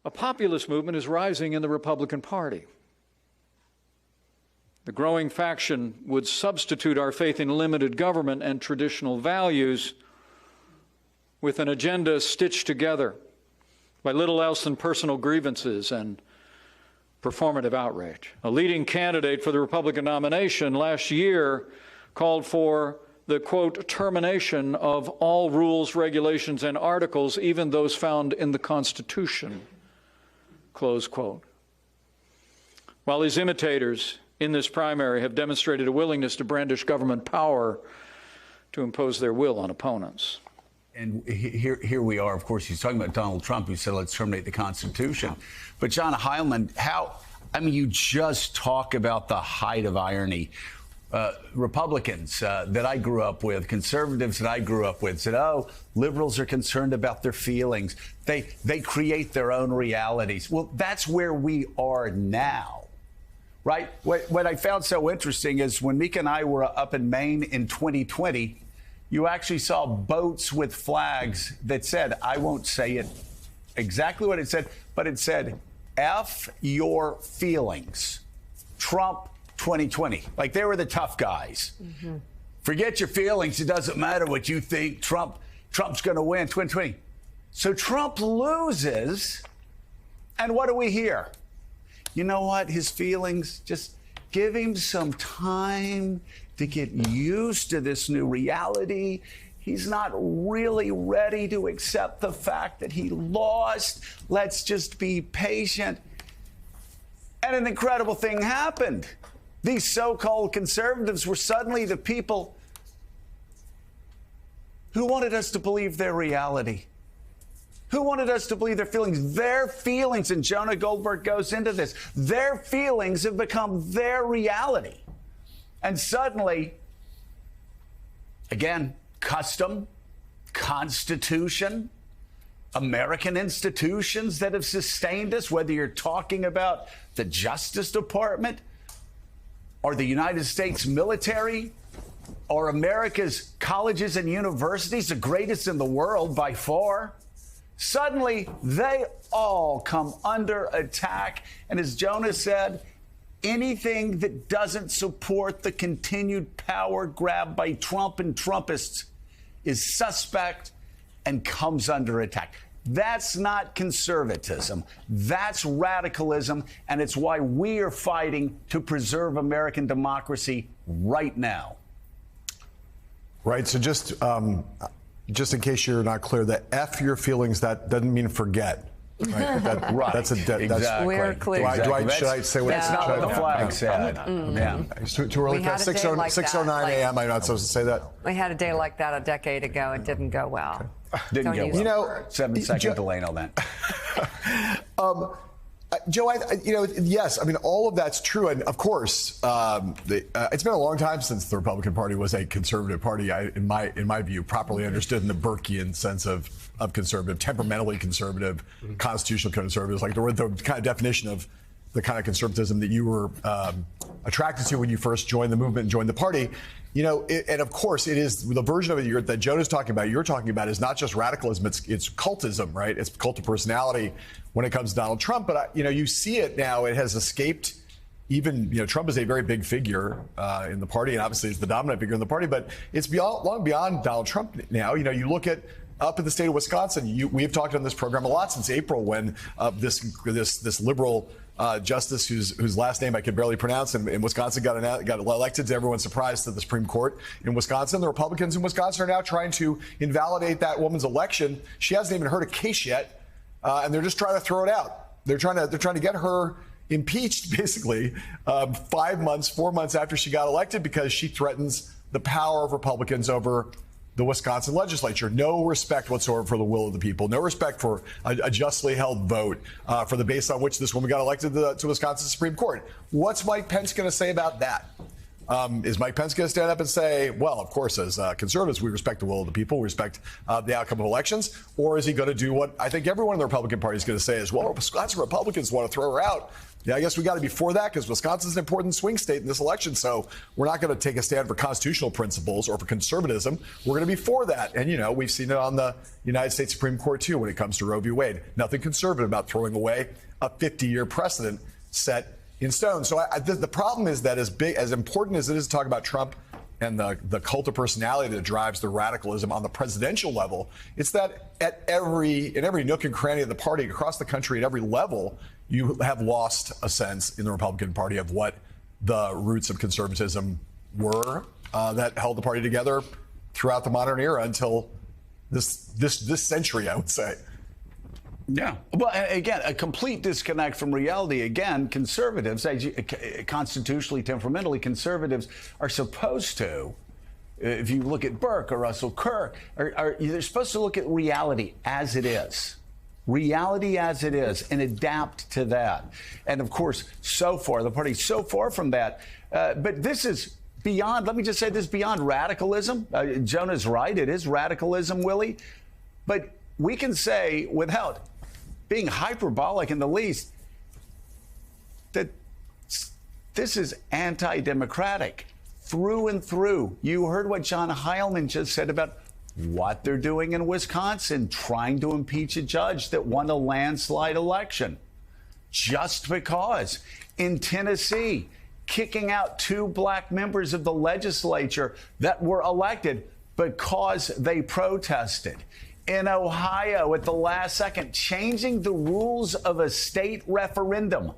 A populist movement is rising in the Republican Party. The growing faction would substitute our faith in limited government and traditional values with an agenda stitched together by little else than personal grievances and performative outrage. A leading candidate for the Republican nomination last year called for the, quote, termination of all rules, regulations, and articles, even those found in the Constitution, close quote. While his imitators in this primary have demonstrated a willingness to brandish government power to impose their will on opponents. And here we are. Of course, he's talking about Donald Trump, who said, let's terminate the Constitution. But John Heilemann, you just talk about the height of irony. Republicans that I grew up with, conservatives that I grew up with said, oh, liberals are concerned about their feelings. They create their own realities. Well, that's where we are now, right? What I found so interesting is when Mika and I were up in Maine in 2020, you actually saw boats with flags that said, I won't say it exactly what it said, but it said, F your feelings. Trump 2020. Like they were the tough guys. Mm-hmm. Forget your feelings. It doesn't matter what you think. Trump's going to win 2020. So Trump loses. And what do we hear? You know what? His feelings, just give him some time to get used to this new reality. He's not really ready to accept the fact that he lost. Let's just be patient. And an incredible thing happened. These so-called conservatives were suddenly the people who wanted us to believe their reality, who wanted us to believe their feelings. Their feelings, and Jonah Goldberg goes into this, their feelings have become their reality. And suddenly, again, custom, Constitution, American institutions that have sustained us, whether you're talking about the Justice Department or the United States military or America's colleges and universities, the greatest in the world by far. Suddenly, they all come under attack. And as Jonah said, anything that doesn't support the continued power grab by Trump and Trumpists is suspect and comes under attack. That's not conservatism. That's radicalism, and it's why we are fighting to preserve American democracy right now. Right. So just in case you're not clear, that F your feelings, that doesn't mean forget. Right. Right. That's exactly. We're clear. Should I say what? That's not what the flag said. Yeah. It's too early. 6:09 a.m. I'm not supposed to say that. We had a day like that a decade ago. It didn't go well. Okay. Didn't go well. You know, 7-second delay on that. Joe, yes, I mean, all of that's true. And of course, it's been a long time since the Republican Party was a conservative party, in my view, properly understood in the Burkean sense of conservative, temperamentally conservative, constitutional conservatives, like the kind of definition of the kind of conservatism that you were attracted to when you first joined the movement and joined the party. You know, and of course, it is the version of it that Jonah's talking about, you're talking about, is not just radicalism, it's cultism, right? It's cult of personality when it comes to Donald Trump. But, you see it now. It has escaped even, Trump is a very big figure in the party, and obviously is the dominant figure in the party. But it's long beyond Donald Trump now. You look at up in the state of Wisconsin, we have talked on this program a lot since April when this liberal justice whose last name I could barely pronounce in Wisconsin got elected, to everyone's surprise, to the Supreme Court in Wisconsin. The Republicans in Wisconsin are now trying to invalidate that woman's election. She hasn't even heard a case yet, and they're just trying to throw it out. They're trying to get her impeached, basically, 4 months after she got elected, because she threatens the power of Republicans over the Wisconsin legislature. No respect whatsoever for the will of the people. No respect for a justly held vote for the base on which this woman got elected to Wisconsin Supreme Court. What's Mike Pence going to say about that? Is Mike Pence going to stand up and say, well, of course, as conservatives, we respect the will of the people, we respect the outcome of elections? Or is he going to do what I think everyone in the Republican Party is going to say is, well, Wisconsin Republicans want to throw her out. Yeah, I guess we got to be for that because Wisconsin's an important swing state in this election. So we're not going to take a stand for constitutional principles or for conservatism. We're going to be for that. And, you know, we've seen it on the United States Supreme Court, too, when it comes to Roe v. Wade. Nothing conservative about throwing away a 50-year precedent set in stone. So the problem is that as important as it is to talk about Trump and the cult of personality that drives the radicalism on the presidential level, it's that in every nook and cranny of the party across the country at every level, you have lost a sense in the Republican Party of what the roots of conservatism were that held the party together throughout the modern era until this century, I would say. Yeah. Well, again, a complete disconnect from reality. Again, conservatives, constitutionally, temperamentally, conservatives are supposed to, if you look at Burke or Russell Kirk, they're supposed to look at reality as it is. Reality as it is, and adapt to that. And of course, so far, the party's so far from that. But this is beyond, let me just say this, beyond radicalism. Jonah's right, it is radicalism, Willie. But we can say, without being hyperbolic in the least, that this is anti-democratic through and through. You heard what John Heilman just said about what they're doing in Wisconsin, trying to impeach a judge that won a landslide election just because. In Tennessee, kicking out 2 black members of the legislature that were elected because they protested. In Ohio, at the last second, changing the rules of a state referendum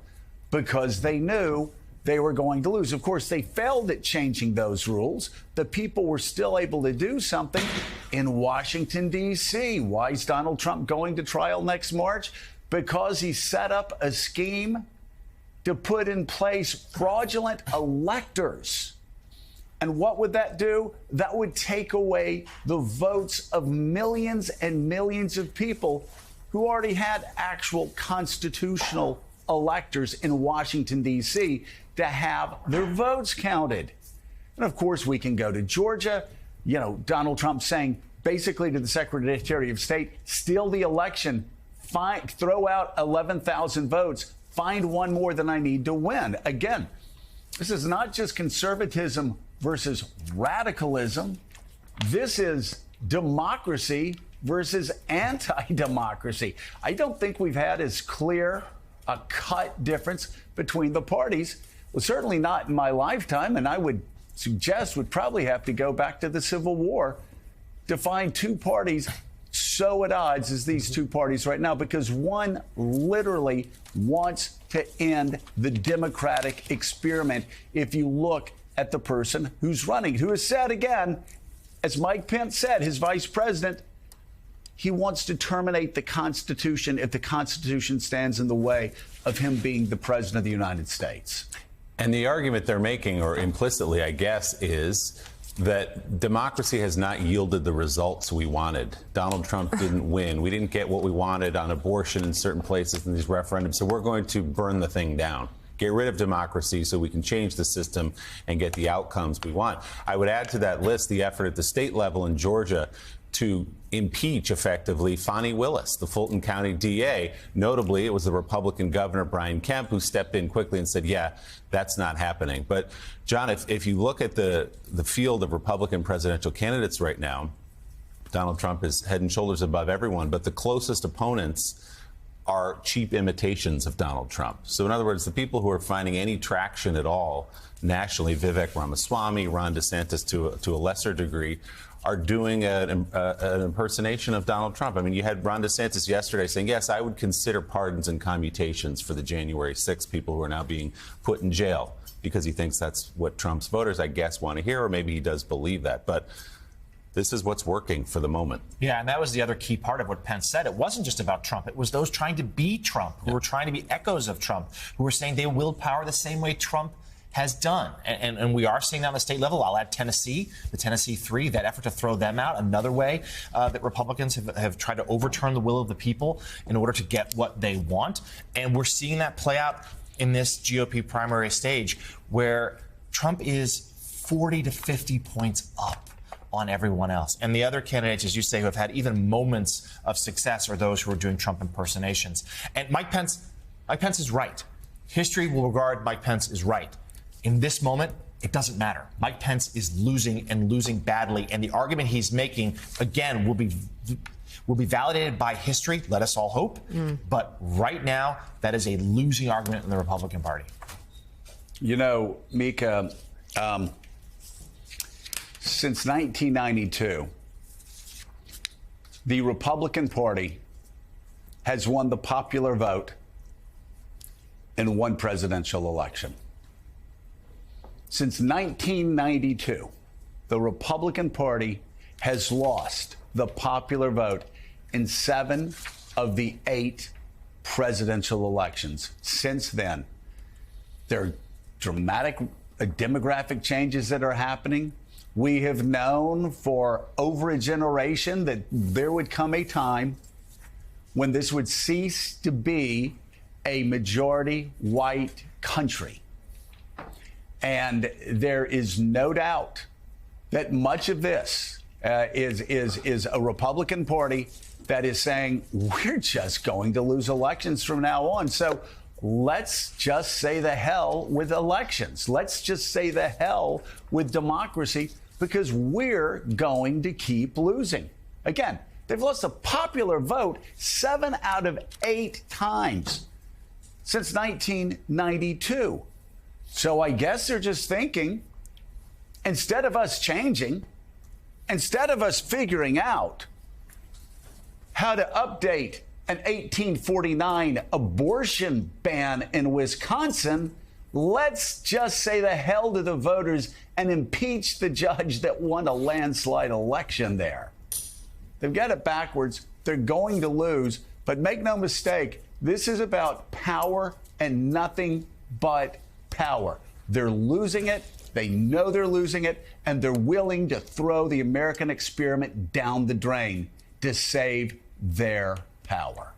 because they knew they were going to lose. Of course, they failed at changing those rules. The people were still able to do something in Washington, D.C. Why is Donald Trump going to trial next March? Because he set up a scheme to put in place fraudulent electors. And what would that do? That would take away the votes of millions and millions of people who already had actual constitutional electors in Washington, D.C. to have their votes counted. And of course, we can go to Georgia. You know, Donald Trump saying basically to the Secretary of State, steal the election, throw out 11,000 votes, find one more than I need to win. Again, this is not just conservatism versus radicalism. This is democracy versus anti-democracy. I don't think we've had as clear a cut difference between the parties. Well, certainly not in my lifetime, and I would suggest would probably have to go back to the Civil War to find 2 parties so at odds as these 2 parties right now, because one literally wants to end the democratic experiment. If you look at the person who's running, who has said again, as Mike Pence said, his vice president, he wants to terminate the Constitution if the Constitution stands in the way of him being the president of the United States. And the argument they're making, or implicitly, I guess, is that democracy has not yielded the results we wanted. Donald Trump didn't win. We didn't get what we wanted on abortion in certain places in these referendums, so we're going to burn the thing down. Get rid of democracy so we can change the system and get the outcomes we want. I would add to that list the effort at the state level in Georgia to impeach, effectively, Fani Willis, the Fulton County DA. Notably, it was the Republican Governor Brian Kemp who stepped in quickly and said, yeah, that's not happening. But, John, if you look at the field of Republican presidential candidates right now, Donald Trump is head and shoulders above everyone, but the closest opponents are cheap imitations of Donald Trump. So in other words, the people who are finding any traction at all nationally, Vivek Ramaswamy, Ron DeSantis to a lesser degree, are doing an impersonation of Donald Trump. I mean, you had Ron DeSantis yesterday saying, yes, I would consider pardons and commutations for the January 6th people who are now being put in jail, because he thinks that's what Trump's voters, I guess, want to hear, or maybe he does believe that. But this is what's working for the moment. Yeah, and that was the other key part of what Pence said. It wasn't just about Trump. It was those trying to be Trump, who were trying to be echoes of Trump, who were saying they will power the same way Trump has done. And we are seeing that on the state level. I'll add Tennessee, the Tennessee 3, that effort to throw them out, another way that Republicans have tried to overturn the will of the people in order to get what they want. And we're seeing that play out in this GOP primary stage, where Trump is 40 to 50 points up on everyone else. And the other candidates, as you say, who have had even moments of success are those who are doing Trump impersonations. And Mike Pence is right. History will regard Mike Pence as right. In this moment, it doesn't matter. Mike Pence is losing and losing badly. And the argument he's making, again, will be validated by history, let us all hope. But right now, that is a losing argument in the Republican Party. You know, Mika, since 1992, the Republican Party has won the popular vote in one presidential election. Since 1992, the Republican Party has lost the popular vote in 7 of the 8 presidential elections. Since then, there are dramatic demographic changes that are happening. We have known for over a generation that there would come a time when this would cease to be a majority white country. And there is no doubt that much of this is a Republican Party that is saying, we're just going to lose elections from now on. So let's just say the hell with elections. Let's just say the hell with democracy, because we're going to keep losing. Again, they've lost the popular vote 7 out of 8 times since 1992. So I guess they're just thinking, instead of us changing, instead of us figuring out how to update an 1849 abortion ban in Wisconsin, let's just say the hell to the voters and impeach the judge that won a landslide election there. They've got it backwards. They're going to lose. But make no mistake, this is about power and nothing but power. They're losing it. They know they're losing it. And they're willing to throw the American experiment down the drain to save their power.